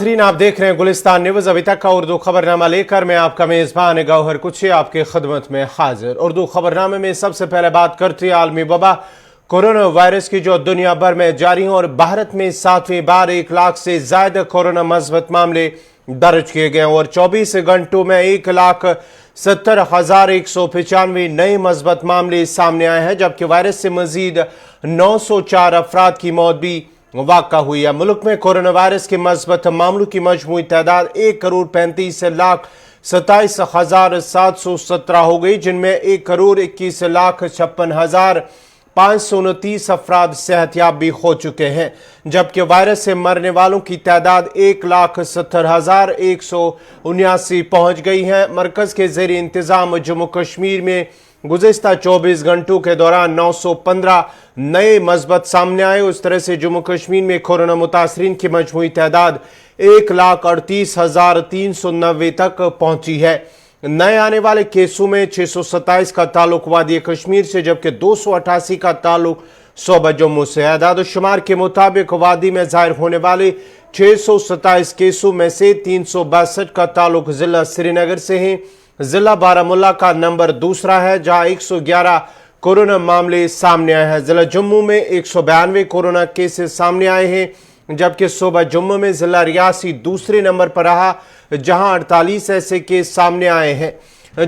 नाज़रीन, आप देख रहे हैं गुलिस्तान न्यूज़। अभी तक का उर्दू खबरनामा लेकर मैं आपका मेज़बान गौहर कुछी आपकी खिदमत में हाजिर। उर्दू खबरनामे में सबसे पहले बात करते हैं आलमी वबा कोरोना वायरस की, जो दुनिया भर में जारी है और भारत में 7वीं बार 1 लाख से ज्यादा कोरोना मस्बत मामले दर्ज किए गए और 24 घंटों में 1,70,195 नए मस्बत मामले सामने आए हैं, जबकि वायरस से मजीद 904 अफराद की मौत भी वाक़ा हुई है। मुल्क में कोरोना वायरस के मस्बत मामलों की मजमूई तादाद 1,35,27,717 हो गई, जिनमें 1,21,56,529 अफराद सेहतयाब भी हो चुके हैं, जबकि वायरस से मरने वालों की तादाद 1,70,179 पहुंच गई है। मरकज के ज़ेर इंतज़ाम जम्मू कश्मीर में गुज़िश्ता 24 घंटों के दौरान 915 नए मस्बत सामने आए। उस तरह से जम्मू कश्मीर में कोरोना मुतासरीन की मजमूई तादाद 1,38,390 तक पहुंची है। नए आने वाले केसों में 627 का ताल्लुक वादी कश्मीर से, जबकि 288 का ताल्लुक सूबा जम्मू से। आदाद-ओ-शुमार के मुताबिक वादी में जाहिर होने वाले 627 केसों में से 362 का ताल्लुक जिला श्रीनगर से है। जिला बारामुल्ला का नंबर दूसरा है, जहां 111 कोरोना मामले सामने आए हैं। जिला जम्मू में 192 कोरोना केसेस सामने आए हैं, जबकि सूबा जम्मू में जिला रियासी दूसरे नंबर पर रहा, जहां 48 ऐसे केस सामने आए हैं।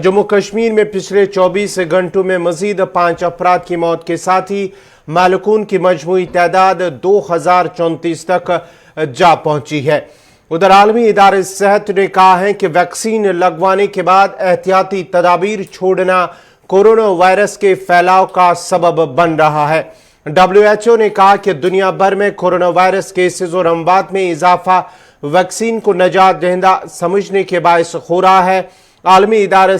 जम्मू कश्मीर में पिछले 24 घंटों में मजीद 5 अफराद की मौत के साथ ही मालकून की मजमूई तादाद 2034 तक जा पहुंची है। उधर आलमी इदारे सेहत ने कहा है कि वैक्सीन लगवाने के बाद एहतियाती तदाबीर छोड़ना कोरोना वायरस के फैलाव का सबब बन रहा है। WHO ने कहा कि दुनिया भर में कोरोना वायरस केसेस और अमवात में इजाफा वैक्सीन को नजात दहिंदा समझने के बायस हो रहा है। आलमी इदारे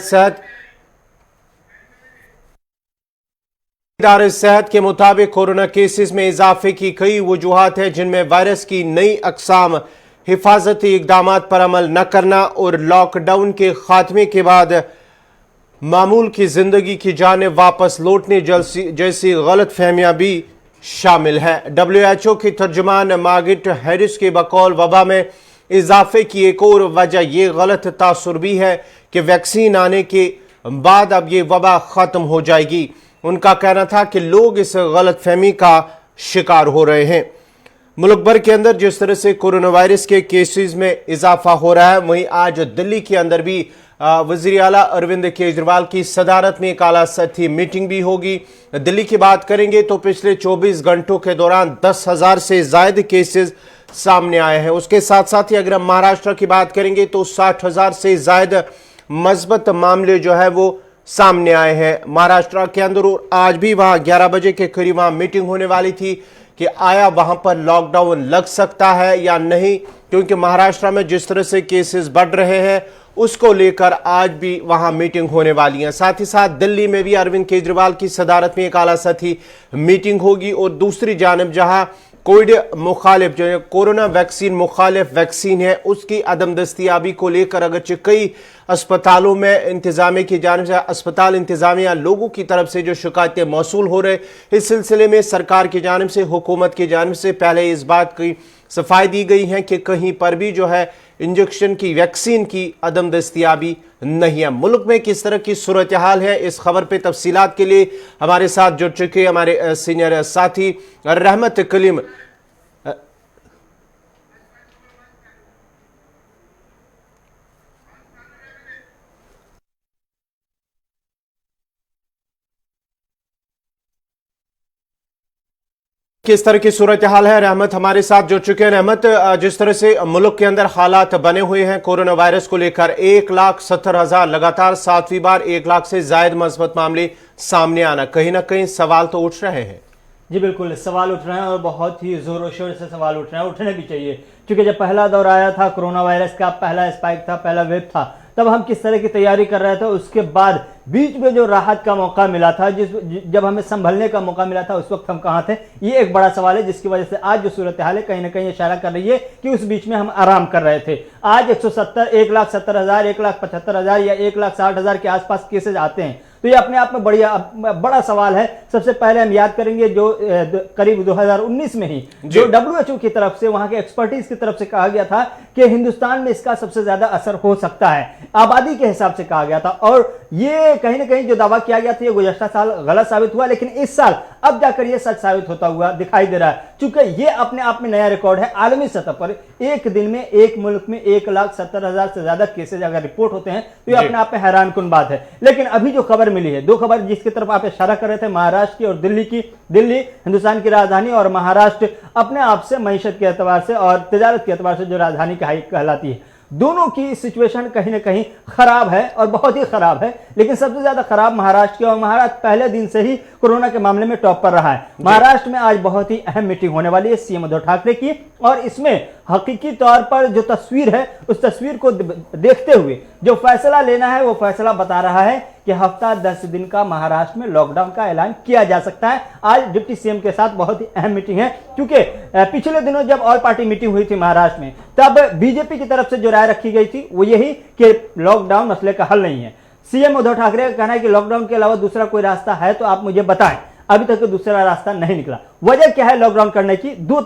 सेहत के मुताबिक कोरोना केसेस में इजाफे की कई वजूहात हैं, जिनमें वायरस की नई अकसाम, हिफाजती इकदाम पर अमल न करना और लॉकडाउन के खात्मे के बाद मामूल की जिंदगी की जानिब वापस लौटने जैसी गलत फहमियां भी शामिल है। WHO की तर्जुमान मार्गरेट हैरिस के बकौल वबा में इजाफे की एक और वजह यह गलत तासुर भी है कि वैक्सीन आने के बाद अब ये वबा खत्म हो जाएगी। उनका कहना था कि लोग इस गलत फहमी का शिकार हो रहे हैं। मुल्क भर के अंदर जिस तरह से कोरोना वायरस के केसेस में इजाफा हो रहा है, वहीं आज दिल्ली के अंदर भी वज़ीर आला अरविंद केजरीवाल की सदारत में एक आला सतही मीटिंग भी होगी। दिल्ली की बात करेंगे तो पिछले 24 घंटों के दौरान 10,000 से ज्यादा केसेस सामने आए हैं। उसके साथ साथ ही अगर हम महाराष्ट्र की बात करेंगे तो 60,000 से ज्यादा मस्बत मामले जो है वो सामने आए हैं महाराष्ट्र के अंदर। और आज भी वहां 11 बजे के करीब वहां मीटिंग होने वाली थी कि आया वहां पर लॉकडाउन लग सकता है या नहीं, क्योंकि महाराष्ट्र में जिस तरह से केसेस बढ़ रहे हैं उसको लेकर आज भी वहां मीटिंग होने वाली है। साथ ही साथ दिल्ली में भी अरविंद केजरीवाल की सदारत में एक आला सतही मीटिंग होगी। और दूसरी जानब जहां कोविड मुखालिफ जो है कोरोना वैक्सीन मुखालिफ वैक्सीन है, उसकी अदम दस्तियाबी को लेकर अगरचे कई अस्पतालों में इंतजामिया की जानिब से अस्पताल इंतजामिया लोगों की तरफ से जो शिकायतें मौसूल हो रहे, इस सिलसिले में सरकार की जानिब से हुकूमत की जानिब से पहले इस बात की सफाई दी गई है कि कहीं पर भी जो है इंजेक्शन की वैक्सीन की अदम दस्तियाबी नहीं है। मुल्क में किस तरह की सूरत हाल है, इस खबर पे तफसीलात के लिए हमारे साथ जुड़ चुके हमारे सीनियर साथी रहमत कलीम। किस तरह की सूरत हाल है, रहमत हमारे साथ जुड़ चुके हैं। रहमत, जिस तरह से मुल्क के अंदर हालात बने हुए हैं कोरोना वायरस को लेकर, 1,70,000 लगातार 7वीं बार 1 लाख से ज्यादा मस्बत मामले सामने आना, कहीं ना कहीं सवाल तो उठ रहे हैं। जी बिल्कुल, सवाल उठ रहे हैं और बहुत ही जोरों शोर से सवाल उठ रहे हैं, उठने भी चाहिए, क्योंकि जब पहला दौर आया था कोरोना वायरस का, पहला स्पाइक था, पहला वेव था, तब हम किस तरह की तैयारी कर रहे थे। उसके बाद बीच में जो राहत का मौका मिला था, जब हमें संभलने का मौका मिला था, उस वक्त हम कहाँ थे, ये एक बड़ा सवाल है, जिसकी वजह से आज जो सूरत हाल है कहीं ना कहीं इशारा कर रही है कि उस बीच में हम आराम कर रहे थे। आज 1,70,000, 1,75,000 या 1,60,000 के आसपास केसेज आते हैं। तो ये अपने आप में बड़ा सवाल है। सबसे पहले हम याद करेंगे जो करीब 2019 में ही जो WHO की तरफ से, वहां के एक्सपर्टीज की तरफ से कहा गया था कि हिंदुस्तान में इसका सबसे ज्यादा असर हो सकता है, आबादी के हिसाब से कहा गया था। और ये कहीं ना कहीं जो दावा किया गया था ये गुज़श्ता साल गलत साबित हुआ, लेकिन इस साल अब जाकर ये सच साबित होता हुआ दिखाई दे रहा है। चूंकि ये अपने आप में नया रिकॉर्ड है आलमी सतह पर। एक दिन में एक मुल्क में 1,70,000 से ज्यादा केसेज अगर रिपोर्ट होते हैं तो ये अपने आप में हैरान कुन बात है। लेकिन अभी जो खबर मिली है, दो खबर जिसकी तरफ आप इशारा कर रहे थे, महाराष्ट्र की और दिल्ली की। दिल्ली हिंदुस्तान की राजधानी और महाराष्ट्र अपने आप से मईशत के एतबार से और तिजारत के एतबार से जो राजधानी कहलाती है, दोनों की सिचुएशन कहीं ना कहीं खराब है और बहुत ही खराब है। लेकिन सबसे ज्यादा खराब महाराष्ट्र की, और महाराष्ट्र पहले दिन से ही कोरोना के मामले में टॉप पर रहा है। महाराष्ट्र में आज बहुत ही अहम मीटिंग होने वाली है सीएम उद्धव ठाकरे की, और इसमें हकीकी तौर पर जो तस्वीर है उस तस्वीर को देखते हुए जो फैसला लेना है वो फैसला बता रहा है कि हफ्ता 10 दिन का महाराष्ट्र में लॉकडाउन का ऐलान किया जा सकता है। आज डिप्टी सीएम के साथ बहुत ही अहम मीटिंग है, क्योंकि पिछले दिनों जब ऑल पार्टी मीटिंग हुई थी महाराष्ट्र में, तब बीजेपी की तरफ से जो राय रखी गई थी वो यही कि लॉकडाउन मसले का हल नहीं है। सीएम उद्धव ठाकरे का कहना है कि लॉकडाउन के अलावा दूसरा कोई रास्ता है तो आप मुझे बताएं। अभी तक दूसरा रास्ता नहीं निकला। वजह क्या है लॉकडाउन करने की? दो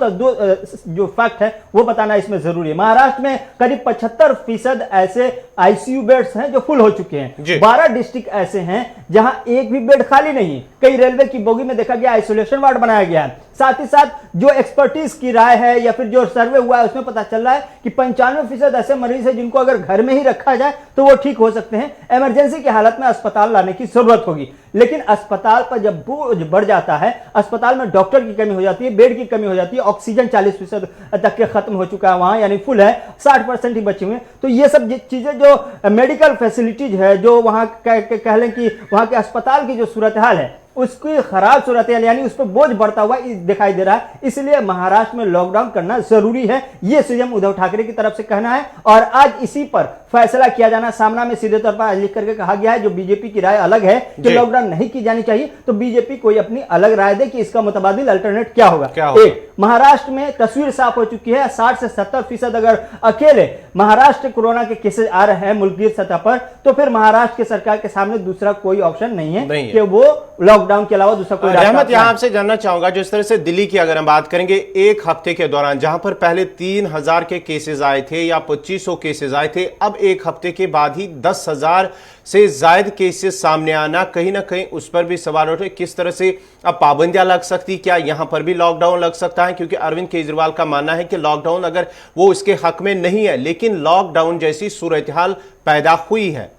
जो फैक्ट है वो बताना इसमें जरूरी है। महाराष्ट्र में करीब 75% ऐसे आईसीयू बेड्स हैं जो फुल हो चुके हैं। 12 डिस्ट्रिक्ट ऐसे हैं जहां एक भी बेड खाली नहीं है। कई रेलवे की बोगी में देखा गया आइसोलेशन वार्ड बनाया गया है। साथ ही साथ जो एक्सपर्टीज की राय है या फिर जो सर्वे हुआ है उसमें पता चल रहा है कि 95% ऐसे मरीज है जिनको अगर घर में ही रखा जाए तो वो ठीक हो सकते हैं। इमरजेंसी की हालत में अस्पताल लाने की जरूरत होगी, लेकिन अस्पताल पर जब बोझ बढ़ जाता है, अस्पताल में डॉक्टर की कमी हो जाती है, बेड की कमी हो जाती है, ऑक्सीजन 40% तक के खत्म हो चुका है वहां, यानी फुल है, 60% ही बचे हुए। तो ये सब चीजें जो मेडिकल फैसिलिटीज है, जो वहां कह लें कि वहां के अस्पताल की जो सूरत हाल है उसकी खराब सूरत हाल, यानी उस पर बोझ बढ़ता हुआ दिखाई दे रहा है। इसलिए महाराष्ट्र में लॉकडाउन करना जरूरी है, यह सीएम उद्धव ठाकरे की तरफ से कहना है। और आज इसी पर फैसला किया जाना, सामना में सीधे तौर पर लिख करके कहा गया है। जो बीजेपी की राय अलग है कि लॉकडाउन नहीं की जानी चाहिए, तो बीजेपी कोई अपनी अलग राय दे कि इसका मुतबादिल अल्टरनेट क्या होगा। एक, महाराष्ट्र में तस्वीर साफ हो चुकी है। 60 से 70% अगर अकेले महाराष्ट्र कोरोना के केसेस आ रहे हैं मुल्क की सतह पर, तो फिर महाराष्ट्र की सरकार के सामने दूसरा कोई ऑप्शन नहीं है कि वो लॉकडाउन के अलावा दूसरा कोई। रहमत, यहां आपसे जानना चाहूंगा, जिस तरह से दिल्ली की अगर हम बात करेंगे, एक हफ्ते के दौरान जहां पर पहले 3,000 के केसेस आए थे या 2500 केसेस आए थे, अब एक हफ्ते के बाद ही 10,000 से ज्यादा केसेस सामने आना, कहीं ना कहीं उस पर भी सवाल उठे किस तरह से अब पाबंदियां लग सकती, क्या यहां पर भी लॉकडाउन लग सकता है? क्योंकि अरविंद केजरीवाल का मानना है कि लॉकडाउन अगर वो इसके हक में नहीं है, लेकिन लॉकडाउन जैसी सूरत-हाल पैदा हुई है।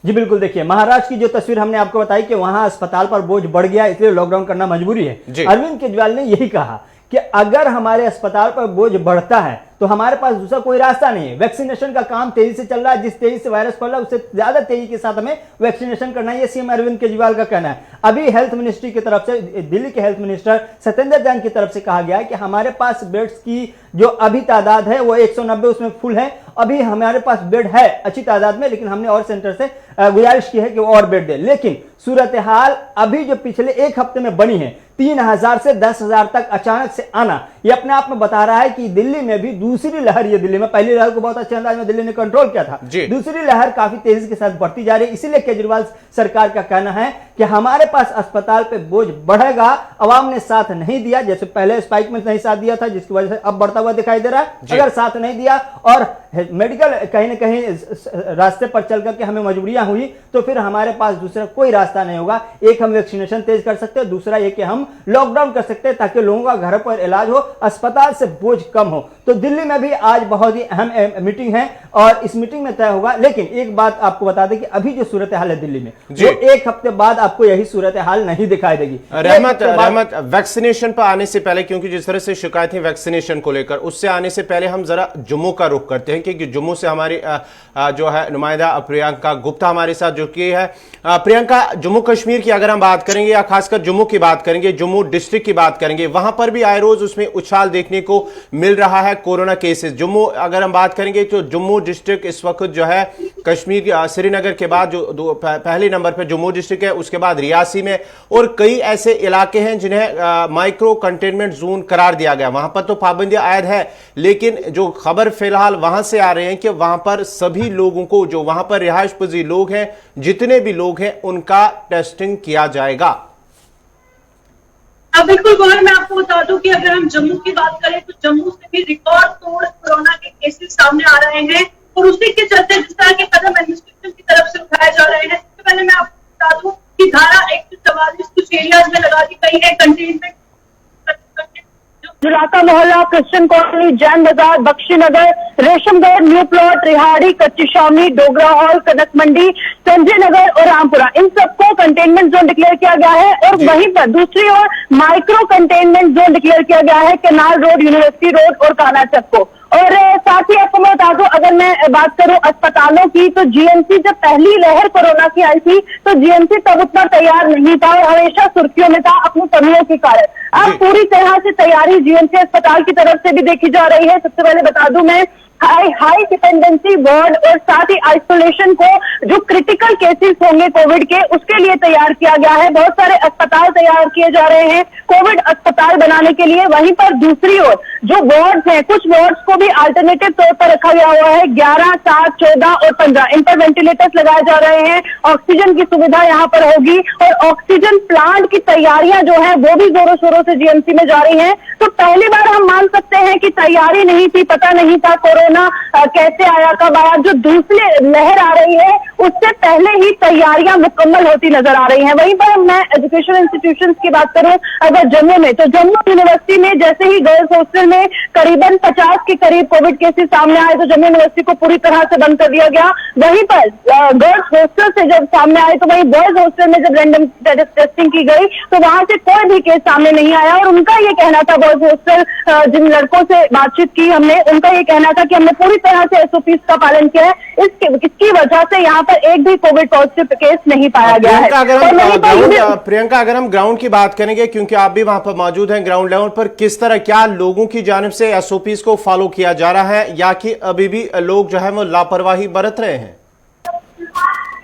जी बिल्कुल, देखिए महाराष्ट्र की जो तस्वीर हमने आपको बताई कि वहां अस्पताल पर बोझ बढ़ गया, इसलिए लॉकडाउन करना मजबूरी है। अरविंद केजरीवाल ने यही कहा कि अगर हमारे अस्पताल पर बोझ बढ़ता है तो हमारे पास दूसरा कोई रास्ता नहीं है। वैक्सीनेशन का काम तेजी से चल रहा है, जिस तेजी से वायरस फैल रहा है उससे ज्यादा तेजी के साथ हमें वैक्सीनेशन करना है, ये सीएम अरविंद केजरीवाल का कहना है। अभी हेल्थ मिनिस्ट्री की तरफ से, दिल्ली के हेल्थ मिनिस्टर सत्येंद्र जैन की तरफ से कहा गया है कि हमारे पास बेड्स की जो अभी तादाद है वो 190 उसमें फुल है। अभी हमारे पास बेड है अच्छी तादाद में, लेकिन हमने और सेंटर से गुजारिश की है कि वो और बेड दे। लेकिन सूरत हाल अभी जो पिछले एक हफ्ते में बनी है, 3,000 से 10,000 तक अचानक से आना, ये अपने आप में बता रहा है कि दिल्ली में भी दूसरी लहर, ये दिल्ली में पहली लहर को बहुत अच्छे अंदाज में दिल्ली ने कंट्रोल किया था, दूसरी लहर काफी तेजी के साथ बढ़ती जा रही है। इसीलिए केजरीवाल सरकार का कहना है कि हमारे पास अस्पताल पे बोझ बढ़ेगा। अवाम ने साथ नहीं दिया, जैसे पहले स्पाइक में नहीं साथ दिया था, जिसकी वजह से अब बढ़ता हुआ दिखाई दे रहा है। अगर साथ नहीं दिया और मेडिकल कहीं ना कहीं रास्ते पर चल करके हमें मजबूरियां हुई, तो फिर हमारे पास दूसरा कोई रास्ता नहीं होगा। एक, हम वैक्सीनेशन तेज कर सकते हैं, दूसरा ये कि हम लॉकडाउन कर सकते हैं ताकि लोगों का घर पर इलाज हो, अस्पताल से बोझ कम हो। तो दिल्ली में भी आज बहुत ही अहम मीटिंग है और इस मीटिंग में तय होगा। लेकिन एक बात आपको बता दें कि अभी जो सूरत हाल है दिल्ली में, वो एक हफ्ते बाद आपको यही सूरत हाल नहीं दिखाई देगी। रहमत, वैक्सीनेशन पर आने से पहले, क्योंकि जिस तरह से शिकायतें वैक्सीनेशन को लेकर, उससे आने से पहले हम जरा जम्मू का रुख करते हैं, क्योंकि जम्मू से हमारी जो है नुमाइंदा प्रियंका गुप्ता हमारे साथ जुड़ी है। प्रियंका, जम्मू कश्मीर की अगर हम बात करेंगे या खासकर जम्मू की बात करेंगे, जम्मू डिस्ट्रिक्ट की बात करेंगे, वहां पर भी आए रोज उसमें उछाल देखने को मिल रहा है। Corona cases. जम्मू अगर हम बात करेंगे तो जम्मू डिस्ट्रिक्ट इस वक्त जो है कश्मीर श्रीनगर के बाद जो पहले नंबर पर जम्मू डिस्ट्रिक्ट है, उसके बाद रियासी में, और कई ऐसे इलाके हैं जिन्हें माइक्रो कंटेनमेंट जोन करार दिया गया। वहां पर तो पाबंदियां आयद है, लेकिन जो खबर फिलहाल वहां से आ रहे हैं कि वहां पर सभी लोगों को, जो वहां पर रिहायश पजीर लोग हैं, जितने भी लोग हैं, उनका टेस्टिंग किया जाएगा। बिल्कुल गौर, मैं आपको बता दूं कि अगर हम जम्मू की बात करें तो जम्मू से भी रिकॉर्ड तोड़ कोरोना के केसेस सामने आ रहे हैं, और उसी के चलते जिस तरह के कदम एडमिनिस्ट्रेशन की तरफ से उठाए जा रहे हैं। सबसे पहले मैं आपको बता दूं कि धारा 144 कुछ एरियाज में लगा दी गई है कंटेनमेंट। जुलाका मोहल्ला, क्रिश्चियन कॉलोनी, जैन बाजार, बख्शीनगर, रेशमगढ़, न्यू प्लॉट, रिहाड़ी, कच्ची शामी, डोगरा हॉल, कनक मंडी, संजय नगर और रामपुरा, इन सबको कंटेनमेंट जोन डिक्लेयर किया गया है। और वहीं पर दूसरी ओर माइक्रो कंटेनमेंट जोन डिक्लेयर किया गया है केनाल रोड, यूनिवर्सिटी रोड और कानाचक को। और साथ ही आपको मैं बता दूं, अगर मैं बात करूं अस्पतालों की, तो जीएमसी जब पहली लहर कोरोना की आई थी तो जीएमसी तब उतना तैयार नहीं था और हमेशा सुर्खियों में था अपनी कमियों के कारण। अब पूरी तरह से तैयारी जीएमसी अस्पताल की तरफ से भी देखी जा रही है। सबसे पहले बता दूं मैं, हाई डिपेंडेंसी वार्ड और साथ ही आइसोलेशन को, जो क्रिटिकल केसेस होंगे कोविड के, उसके लिए तैयार किया गया है। बहुत सारे अस्पताल तैयार किए जा रहे हैं कोविड अस्पताल बनाने के लिए। वहीं पर दूसरी ओर जो वार्ड्स हैं, कुछ वार्ड्स को भी अल्टरनेटिव तौर पर रखा गया हुआ है। 11, 7, 14 और 15 इन पर वेंटिलेटर्स लगाए जा रहे हैं। ऑक्सीजन की सुविधा यहाँ पर होगी और ऑक्सीजन प्लांट की तैयारियां जो है वो भी जोरों शोरों से जीएमसी में जारी है। तो पहली बार हम मान सकते हैं कि तैयारी नहीं थी, पता नहीं था कोरोना कैसे आया, कब आया। जो दूसरी लहर आ रही है उससे पहले ही तैयारियां मुकम्मल होती नजर आ रही हैं। वहीं पर मैं एजुकेशन इंस्टीट्यूशंस की बात करूं अगर जम्मू में, तो जम्मू यूनिवर्सिटी में जैसे ही गर्ल्स हॉस्टल में करीबन 50 के करीब कोविड केसेस सामने आए तो जम्मू यूनिवर्सिटी को पूरी तरह से बंद कर दिया गया। वहीं पर गर्ल्स हॉस्टल से जब सामने आए तो वहीं बॉयज हॉस्टल में जब रैंडम टेस्टिंग की गई तो वहां से कोई भी केस सामने नहीं आया। और उनका ये कहना था, बॉयज हॉस्टल जिन लड़कों से बातचीत की हमने, उनका ये कहना था कि हमने पूरी तरह से एसओपीज का पालन किया है, इसकी वजह से यहाँ पर एक भी कोविड पॉजिटिव केस नहीं पाया गया है। प्रियंका, अगर हम ग्राउंड की बात करेंगे, क्योंकि आप भी वहां पर मौजूद हैं ग्राउंड लेवल पर, किस तरह, क्या लोगों की जानिब से एसओपीज को फॉलो किया जा रहा है, या कि अभी भी लोग जो है वो लापरवाही बरत रहे हैं?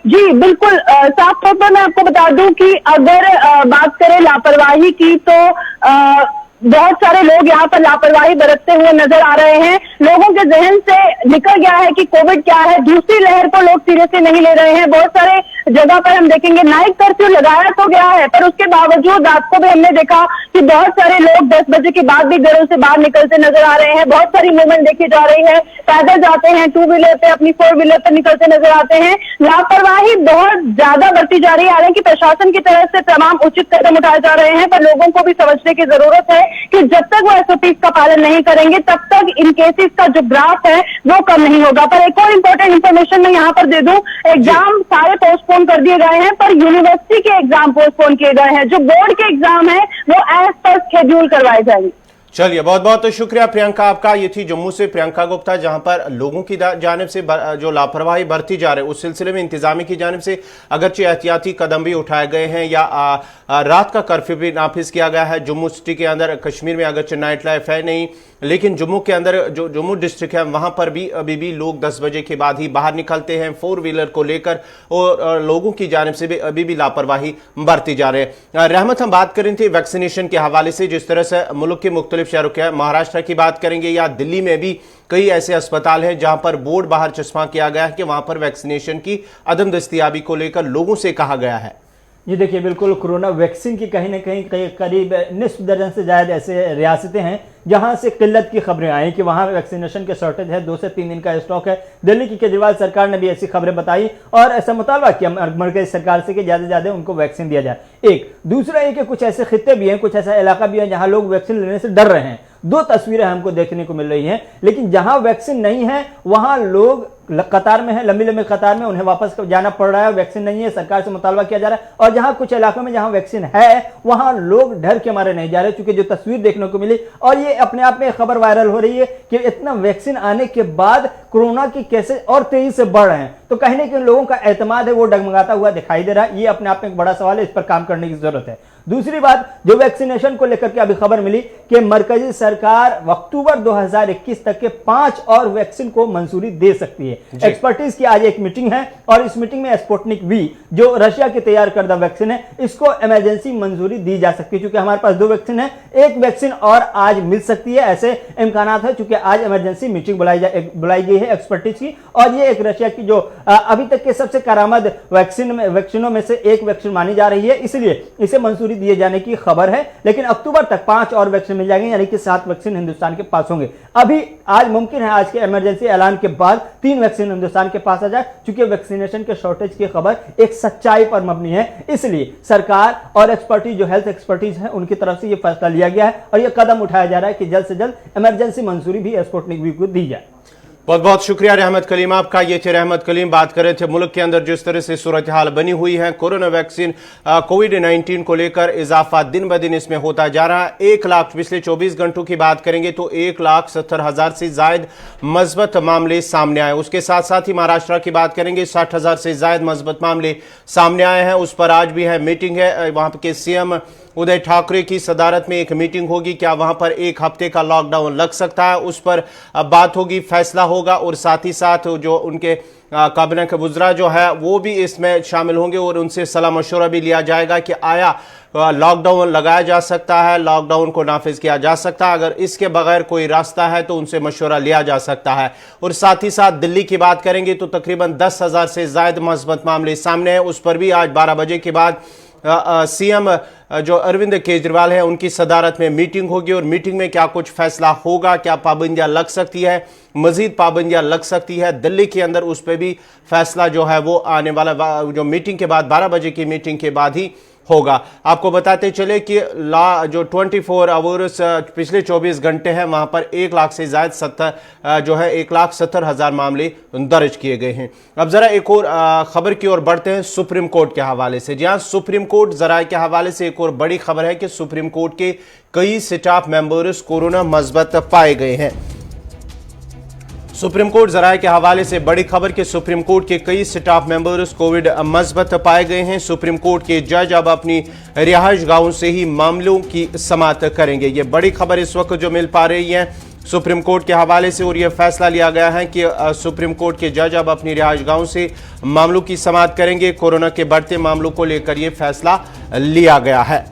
जी बिल्कुल, साफ तौर पर मैं आपको बता दूं कि अगर बात करें लापरवाही की तो बहुत सारे लोग यहाँ पर लापरवाही बरतते हुए नजर आ रहे हैं। लोगों के जहन से निकल गया है कि कोविड क्या है, दूसरी लहर को लोग सीरियसली नहीं ले रहे हैं। बहुत सारे जगह पर हम देखेंगे नाइट कर्फ्यू लगाया तो गया है, पर उसके बावजूद रात को भी हमने देखा कि बहुत सारे लोग 10 बजे के बाद भी घरों से बाहर निकलते नजर आ रहे हैं। बहुत सारी मूवमेंट देखी जा रही है, पैदल जाते हैं, 2 व्हीलर पे, अपनी 4 व्हीलर पे निकलते नजर आते हैं। लापरवाही बहुत ज्यादा बढ़ती जा रही है। हालांकि प्रशासन की तरफ से तमाम उचित कदम उठाए जा रहे हैं, पर लोगों को भी समझने की जरूरत है कि जब तक वो एसओपीज का पालन नहीं करेंगे तब तक इन केसेस का जो ग्राफ है वो कम नहीं होगा। पर एक और इम्पोर्टेंट इंफॉर्मेशन मैं यहाँ पर दे दूं, एग्जाम सारे पोस्टपोन कर दिए गए हैं, पर यूनिवर्सिटी के एग्जाम पोस्टपोन किए गए हैं। जो बोर्ड के एग्जाम है वो एज पर शेड्यूल करवाए जाएंगे। चलिए, बहुत बहुत शुक्रिया प्रियंका आपका। ये थी जम्मू से प्रियंका गुप्ता, जहां पर लोगों की जानिब से जो लापरवाही बरती जा रही है उस सिलसिले में इंतजामिया की जानिब से अगरचे एहतियाती कदम भी उठाए गए हैं, या रात का कर्फ्यू भी नाफिज किया गया है जम्मू सिटी के अंदर। कश्मीर में अगरचे नाइट लाइफ है नहीं, लेकिन जम्मू के अंदर जो जम्मू डिस्ट्रिक्ट है वहां पर भी अभी भी लोग 10 बजे के बाद ही बाहर निकलते हैं 4 व्हीलर को लेकर, और लोगों की जानिब से भी अभी भी लापरवाही बरती जा रही है। रहमत, हम बात करें थी वैक्सीनेशन के हवाले से, जिस तरह से मुल्क के मुख्तलिफ शहरों के, महाराष्ट्र की बात करेंगे या दिल्ली में भी कई ऐसे अस्पताल हैं जहां पर बोर्ड बाहर चश्मा किया गया है कि वहां पर वैक्सीनेशन की अदम दस्तयाबी को लेकर लोगों से कहा गया है। ये देखिए, बिल्कुल कोरोना वैक्सीन की कहीं ना कहीं करीब निस्फ दर्जन से ज्यादा ऐसे रियासतें हैं जहां से किल्लत की खबरें आई कि वहां वैक्सीनेशन के शॉर्टेज है, 2 से 3 दिन का स्टॉक है। दिल्ली की केजरीवाल सरकार ने भी ऐसी खबरें बताई और ऐसा मुतालबा किया मरकज़ी सरकार से कि ज्यादा से ज्यादा उनको वैक्सीन दिया जाए। एक दूसरा ये कि कुछ ऐसे खित्ते भी हैं, कुछ ऐसा इलाका भी है जहां लोग वैक्सीन लेने से डर रहे हैं। 2 तस्वीरें हमको देखने को मिल रही हैं, लेकिन जहां वैक्सीन नहीं है वहां लोग कतार में है, लंबी लंबी कतार में, उन्हें वापस जाना पड़ रहा है, वैक्सीन नहीं है, सरकार से मुतालबा किया जा रहा है। और जहां कुछ इलाकों में जहां वैक्सीन है वहां लोग डर के मारे नहीं जा रहे, क्योंकि जो तस्वीर देखने को मिली, और ये अपने आप में खबर वायरल हो रही है कि इतना वैक्सीन आने के बाद कोरोना की केसेस और तेजी से बढ़ रहे हैं, तो कहीं ना कहीं लोगों का एतमाद है वो डगमगाता हुआ दिखाई दे रहा है। ये अपने आप में एक बड़ा सवाल है, इस पर काम करने की जरूरत है। दूसरी बात, जो वैक्सीनेशन को लेकर के अभी खबर मिली कि मरकजी सरकार अक्टूबर 2021 तक के 5 और वैक्सीन को मंजूरी दे सकती है। एक्सपर्टीज की आज एक मीटिंग है और इस मीटिंग में स्पुतनिक वी, जो रशिया की तैयार करदा वैक्सीन है, इसको इमरजेंसी मंजूरी दी जा सकती है। क्योंकि हमारे पास 2 वैक्सीन है, एक वैक्सीन और आज मिल सकती है, ऐसे इम्कानात है। क्योंकि आज इमरजेंसी मीटिंग बुलाई गई है एक्सपर्टीज की, और ये एक रशिया की जो अभी तक के सबसे करामद वैक्सीनों में से एक वैक्सीन मानी जा रही है, इसलिए इसे मंजूरी दिए जाने की खबर है। लेकिन अक्टूबर तक 5 और वैक्सीन मिल जाएंगे, यानी कि 7 वैक्सीन हिंदुस्तान के पास होंगे। अभी आज मुमकिन है आज के इमरजेंसी ऐलान के बाद 3 वैक्सीन हिंदुस्तान के पास आ जाए। चूंकि वैक्सीनेशन के शॉर्टेज की खबर एक सच्चाई पर मबनी है, इसलिए सरकार और एक्सपर्टीज, जो हेल्थ एक्सपर्टीज है, उनकी तरफ से यह फैसला लिया गया है और यह कदम उठाया जा रहा है कि जल्द से जल्द इमरजेंसी मंजूरी भी स्पुतनिक वी को दी जाए। बहुत बहुत शुक्रिया रहमत कलीम आपका। ये थे रहमत कलीम, बात कर रहे थे मुल्क के अंदर जिस तरह से सूरत हाल बनी हुई है, कोरोना वैक्सीन कोविड-19 को लेकर इजाफा दिन ब दिन इसमें होता जा रहा है। 1 लाख पिछले 24 घंटों की बात करेंगे तो 1,70,000 से जायद मस्बत मामले सामने आए। उसके साथ साथ ही महाराष्ट्र की बात करेंगे, 60,000 से जायद मस्बत मामले सामने आए हैं। उस पर आज भी है मीटिंग है, वहां के सीएम उदय ठाकरे की सदारत में एक मीटिंग होगी। क्या वहां पर 1 हफ्ते का लॉकडाउन लग सकता है, उस पर बात होगी, फैसला होगा। और साथ ही साथ जो उनके काबिना के वुज़रा जो है वो भी इसमें शामिल होंगे और उनसे सलाह मशवरा भी लिया जाएगा कि आया लॉकडाउन लगाया जा सकता है, लॉकडाउन को नाफिज किया जा सकता है, अगर इसके बगैर कोई रास्ता है तो उनसे मशवरा लिया जा सकता है। और साथ ही साथ दिल्ली की बात करेंगे तो तकरीबन 10,000 से ज्यादा मस्बत मामले सामने हैं। उस पर भी आज 12 बजे के बाद सीएम जो अरविंद केजरीवाल है उनकी सदारत में मीटिंग होगी और मीटिंग में क्या कुछ फैसला होगा, क्या पाबंदियां लग सकती है, मजीद पाबंदियां लग सकती है दिल्ली के अंदर, उस पर भी फैसला जो है वो आने वाला जो मीटिंग के बाद 12 बजे की मीटिंग के बाद ही होगा। आपको बताते चले कि जो 24 आवर्स पिछले 24 घंटे हैं वहां पर 1 लाख से ज्यादा जो है 1,70,000 मामले दर्ज किए गए हैं। अब जरा एक और खबर की ओर बढ़ते हैं सुप्रीम कोर्ट के हवाले से। जी हाँ, सुप्रीम कोर्ट जराये के हवाले से एक और बड़ी खबर है कि सुप्रीम कोर्ट के कई स्टाफ मेंबर्स कोरोना मस्बत पाए गए हैं। सुप्रीम कोर्ट जराये के हवाले से बड़ी खबर कि सुप्रीम कोर्ट के कई स्टाफ मेंबर्स कोविड मस्बत पाए गए हैं। सुप्रीम कोर्ट के जज अब अपनी रिहाइश गाहों से ही मामलों की समाअत करेंगे। ये बड़ी खबर इस वक्त जो मिल पा रही है सुप्रीम कोर्ट के हवाले से, और यह फैसला लिया गया है कि सुप्रीम कोर्ट के जज अब अपनी रिहाइश गाहों से मामलों की समाअत करेंगे। कोरोना के बढ़ते मामलों को लेकर यह फैसला लिया गया है।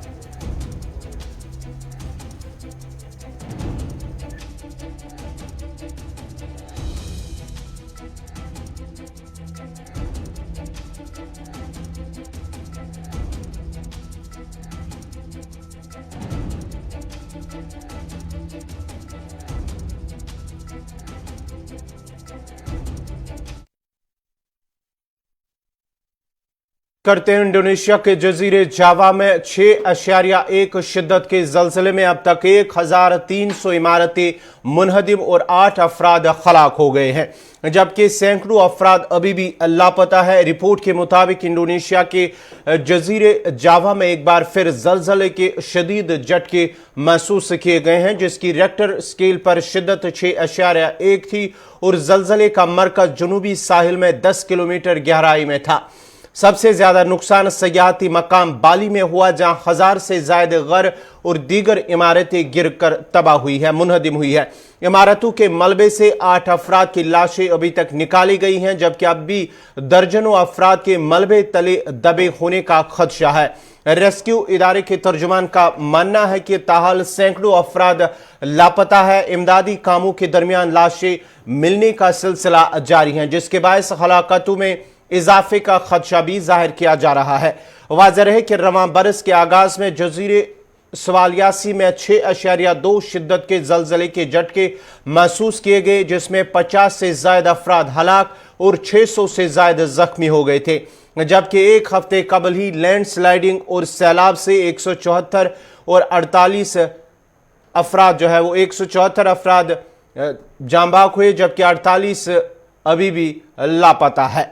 करते हैं इंडोनेशिया के जजीरे जावा में 6.1 शिद्दत के जलजले में अब तक 1,300 इमारतें मुनहदिम और 8 अफराद हलाक हो गए हैं, जबकि सैकड़ों अफराद अभी भी लापता है। रिपोर्ट के मुताबिक इंडोनेशिया के जजीरे जावा में एक बार फिर जलजले के शदीद झटके महसूस किए गए हैं, जिसकी रेक्टर स्केल पर शिद्दत 6.1 थी और जलजले का मरकज जुनूबी साहिल में 10 किलोमीटर गहराई में था। सबसे ज्यादा नुकसान सयाहती मकाम बाली में हुआ, जहां 1,000 से ज्यादा घर और दीगर इमारतें गिरकर तबाह हुई है, मुनहदिम हुई है। इमारतों के मलबे से 8 अफराद की लाशें अभी तक निकाली गई हैं, जबकि अब भी दर्जनों अफराद के मलबे तले दबे होने का खदशा है। रेस्क्यू इदारे के तर्जुमान का मानना है कि ताहाल सैकड़ों अफराद लापता है। इमदादी कामों के दरमियान लाशें मिलने का सिलसिला जारी है, जिसके बायस हलाकतों में इजाफे का खदशा भी जाहिर किया जा रहा है। वाज़ेह है कि रवां बरस के आगाज में जजीरे सवालियासी में 6.2 शिद्दत के जलजले के झटके महसूस किए गए, जिसमें 50 से ज्यादा अफराद हलाक और 600 से ज्यादा जख्मी हो गए थे, जबकि एक हफ्ते कबल ही लैंडस्लाइडिंग और सैलाब से 174 और 48 अफराद जो है वो 174 अफराद जांबाक हुए, जबकि 48 अभी भी लापता है।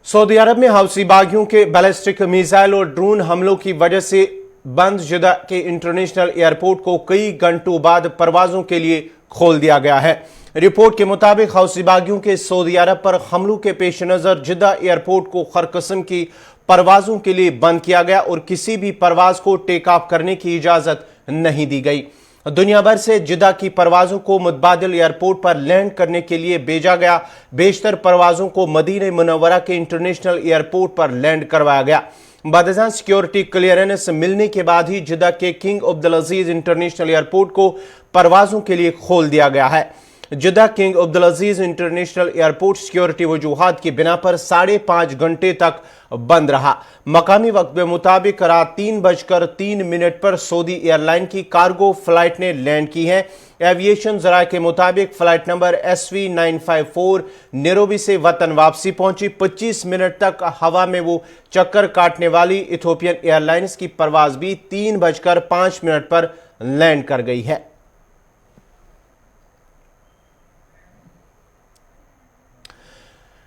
सऊदी अरब में हौसी बागियों के बैलिस्टिक मिसाइल और ड्रोन हमलों की वजह से बंद जिद्दा के इंटरनेशनल एयरपोर्ट को कई घंटों बाद परवाजों के लिए खोल दिया गया है। रिपोर्ट के मुताबिक हौसी बागियों के सऊदी अरब पर हमलों के पेश नजर जिद्दा एयरपोर्ट को हर किस्म की परवाजों के लिए बंद किया गया और किसी भी परवाज को टेक ऑफ करने की इजाजत नहीं दी गई। दुनिया भर से जिद्दा की परवाजों को मुतबादिल एयरपोर्ट पर लैंड करने के लिए भेजा गया। बेशतर परवाजों को मदीना मुनव्वरा के इंटरनेशनल एयरपोर्ट पर लैंड करवाया गया। बदजां सिक्योरिटी क्लियरेंस मिलने के बाद ही जिद्दा के किंग अब्दुल अजीज इंटरनेशनल एयरपोर्ट को परवाजों के लिए खोल दिया गया है। जिद्दा किंग अब्दुल अजीज इंटरनेशनल एयरपोर्ट सिक्योरिटी वजूहात की बिना पर 5.5 घंटे तक बंद रहा। मकामी वक्त के मुताबिक रात 3:03 पर सऊदी एयरलाइन की कार्गो फ्लाइट ने लैंड की है। एविएशन जराये के मुताबिक फ्लाइट नंबर SV954 नैरोबी से वतन वापसी पहुंची। 25 मिनट तक हवा में वो चक्कर काटने वाली इथोपियन एयरलाइंस की परवाज भी 3:05 पर लैंड कर गई है।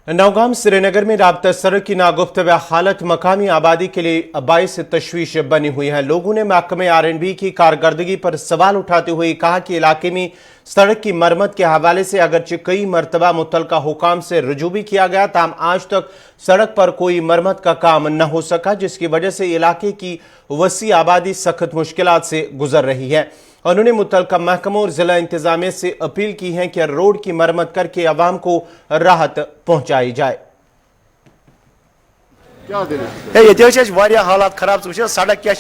नौगाम श्रीनगर में राब्ता सड़क की नागुफ्तवा हालत मकामी आबादी के लिए बाइस तशवीश बनी हुई है। लोगों ने महकमे R&B की कारकर्दगी पर सवाल उठाते हुए कहा कि इलाके में सड़क की मरम्मत के हवाले से अगरचे कई मरतबा मुतलका हुकाम से रुजू भी किया गया, ताहम आज तक सड़क पर कोई मरम्मत का काम न हो सका, जिसकी वजह से इलाके की वसी आबादी सख्त मुश्किलात से गुजर रही है। उन्होंने मुतलका महकमों और जिला इंतजामिया से अपील की है कि रोड की मरम्मत करके अवाम को राहत पहुंचाई जाए। ये हालात खराब सड़क क्या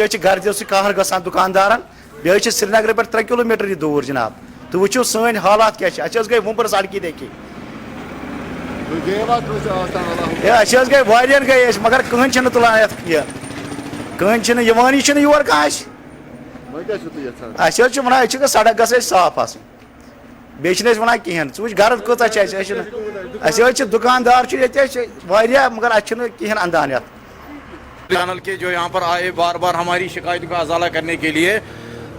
घर कहर ग दुकानदार बे श्रीनगर पर 3 किलोमीटर दूर जनाब तो वो सन हालात क्या गई वुपर सड़क देखी गई गई मगर कहन तुलान कहन योर कह वन सड़क ग साफ बे वन कहें च गर्द कत दुकानदार मगर कहें अंदान चैनल के जो यहाँ पर आए बार बार हमारी शिकायतों का अजाला करने के लिए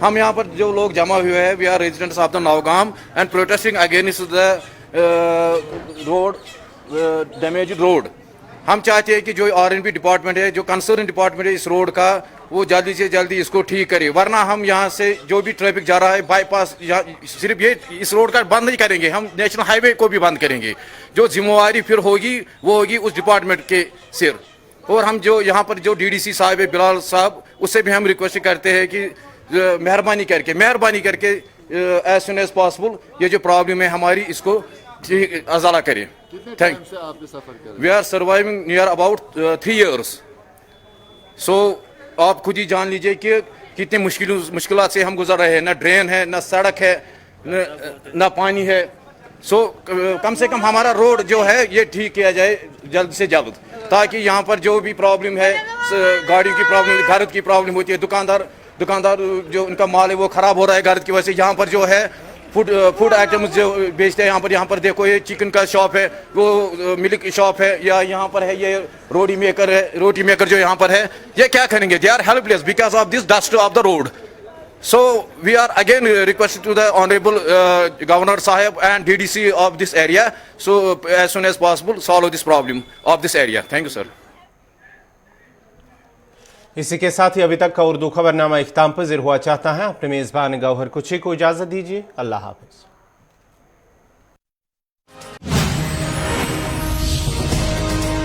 हम यहाँ पर जो लोग जमा हुए हैं, we are residents of the Nowgam and protesting against the road damage road. हम चाहते हैं कि जो R&B डिपार्टमेंट है, जो कंसर्न डिपार्टमेंट है इस रोड का, वो जल्दी से जल्दी इसको ठीक करे, वरना हम यहाँ से जो भी ट्रैफिक जा रहा है बाईपास सिर्फ ये इस रोड का बंद नहीं करेंगे, हम नेशनल हाईवे को भी बंद करेंगे। जो जिम्मेवारी फिर होगी वो होगी उस डिपार्टमेंट के सिर। और हम जो यहाँ पर जो DDC साहब है बिलाल साहब, उससे भी हम रिक्वेस्ट करते हैं कि मेहरबानी करके एज सुन एज पॉसिबल ये जो प्रॉब्लम है हमारी इसको ठीक अजाला करें। Thank we are surviving near about 3 years। So आप खुद ही जान लीजिए कि कितने मुश्किलात से हम गुजर रहे हैं। न ड्रेन है, न सड़क है, न पानी है। सो कम से कम हमारा रोड जो है ये ठीक किया जाए जल्द से जल्द, ताकि यहाँ पर जो भी प्रॉब्लम है, गाड़ियों की प्रॉब्लम, घर की प्रॉब्लम होती है, दुकानदार जो उनका माल है वो ख़राब हो रहा है घर की वजह से। यहाँ पर जो है फूड आइटम्स जो बेचते हैं, यहाँ पर देखो ये चिकन का शॉप है, वो मिल्क शॉप है, या यहाँ पर है ये रोटी मेकर जो यहाँ पर है, ये क्या करेंगे? They are helpless because of this dust of the road. So we are again requesting to the Honorable Governor Sahib and DDC of this area, so as soon as possible solve this problem of this area. Thank you, sir. इसी के साथ ही अभी तक का उर्दू खबरनामा इख्तिताम पज़ीर हुआ चाहता है। अपने मेज़बान गौहर कुची को इजाज़त दीजिए। अल्लाह हाफ़िज़।